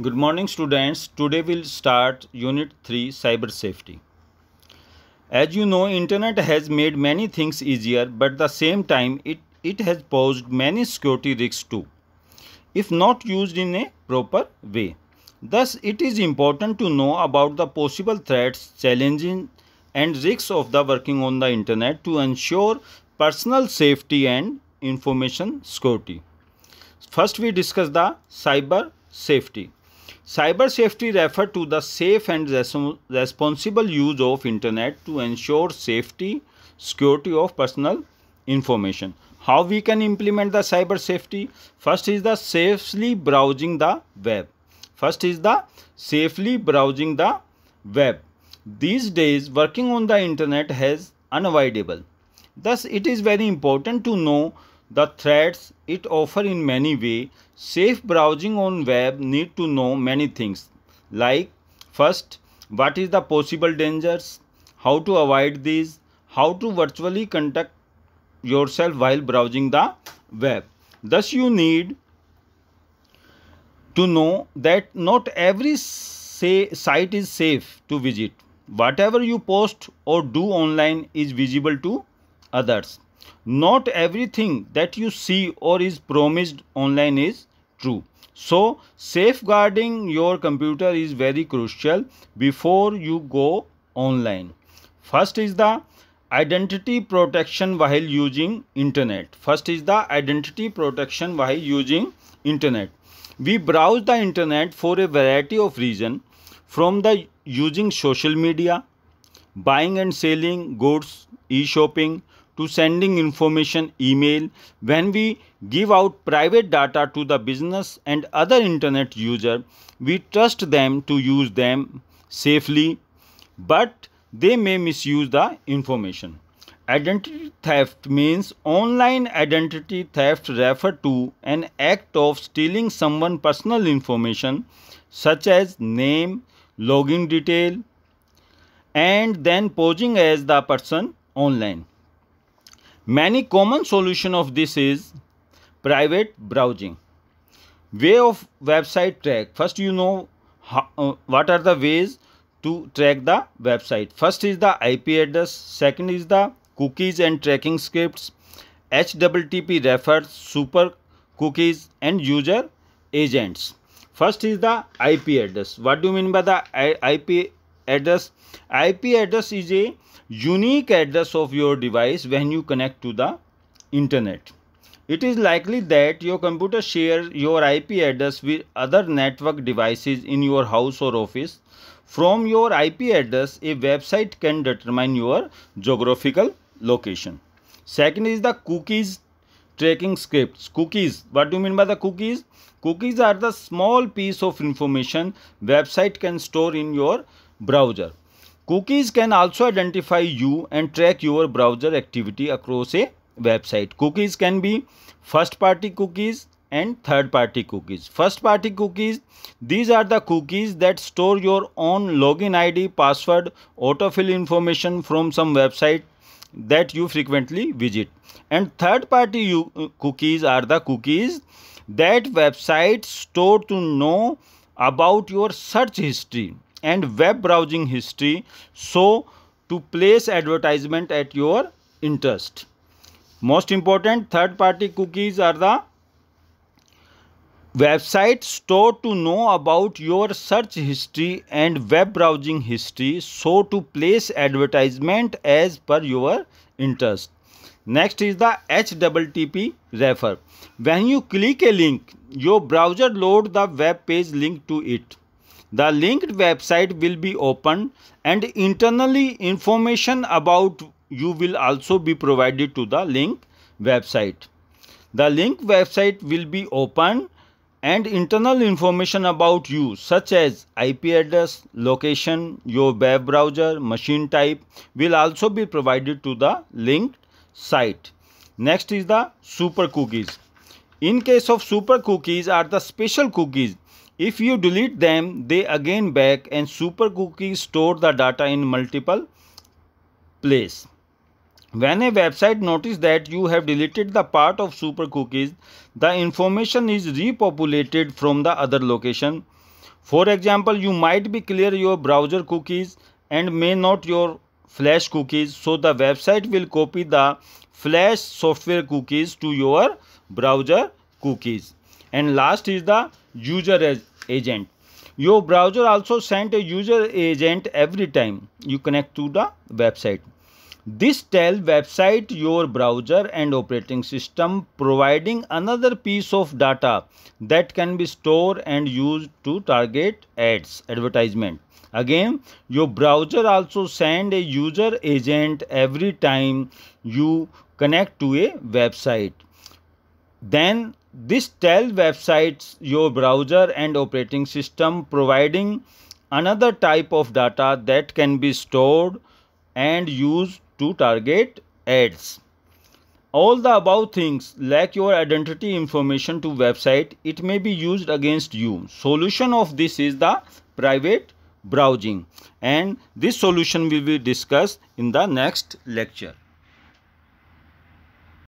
Good morning students. Today we'll start Unit 3 Cyber Safety. As you know, internet has made many things easier, but at the same time it has posed many security risks too, if not used in a proper way. Thus, it is important to know about the possible threats, challenges and risks of the working on the internet to ensure personal safety and information security. First, we discuss the cyber safety. Cyber safety refers to the safe and responsible use of internet to ensure safety, security of personal information. How we can implement the cyber safety? First is the safely browsing the web. First is the safely browsing the web. These days, working on the internet is unavoidable. Thus, it is very important to know the threats it offers in many ways. Safe browsing on web need to know many things like first, what is the possible dangers, how to avoid these, how to virtually conduct yourself while browsing the web. Thus, you need to know that not every site is safe to visit. Whatever you post or do online is visible to others. Not everything that you see or is promised online is true. So, safeguarding your computer is very crucial before you go online. First is the identity protection while using internet. First is the identity protection while using internet. We browse the internet for a variety of reasons, from the using social media, buying and selling goods, e-shopping, to sending information, email. When we give out private data to the business and other internet user, we trust them to use them safely, but they may misuse the information. Identity theft means online identity theft refer to an act of stealing someone's personal information such as name, login detail, and then posing as the person online. Many common solution of this is private browsing. Way of website track. First, you know what are the ways to track the website. First is the IP address. Second is the cookies and tracking scripts. HTTP refers, super cookies and user agents. First is the IP address. What do you mean by the IP address? IP address is a unique address of your device when you connect to the internet. It is likely that your computer shares your IP address with other network devices in your house or office. From your IP address, a website can determine your geographical location. Second is the cookies tracking scripts. Cookies. What do you mean by the cookies? Cookies are the small piece of information website can store in your browser. Cookies can also identify you and track your browser activity across a website. Cookies can be first party cookies and third party cookies. First party cookies, these are the cookies that store your own login ID, password, autofill information from some website that you frequently visit. And third party cookies are the cookies that websites store to know about your search history and web browsing history, so to place advertisement at your interest. Most important, third party cookies are the websites store to know about your search history and web browsing history, so to place advertisement as per your interest. Next is the HTTP refer. When you click a link, your browser loads the web page linked to it. The linked website will be opened and internally information about you will also be provided to the link website. The link website will be opened and internal information about you such as IP address, location, your web browser, machine type will also be provided to the linked site. Next is the super cookies. In case of super cookies are the special cookies. If you delete them, they again back, and super cookies store the data in multiple places. When a website notices that you have deleted the part of super cookies, the information is repopulated from the other location. For example, you might be clear your browser cookies and may not your Flash cookies. So the website will copy the Flash software cookies to your browser cookies. And last is the user agent. Your browser also send a user agent every time you connect to the website. This tells website your browser and operating system, providing another piece of data that can be stored and used to target ads, advertisement. Again, your browser also send a user agent every time you connect to a website. Then this tells websites your browser and operating system, providing another type of data that can be stored and used to target ads. All the above things lack your identity information to website. It may be used against you. Solution of this is the private browsing, and this solution will be discussed in the next lecture.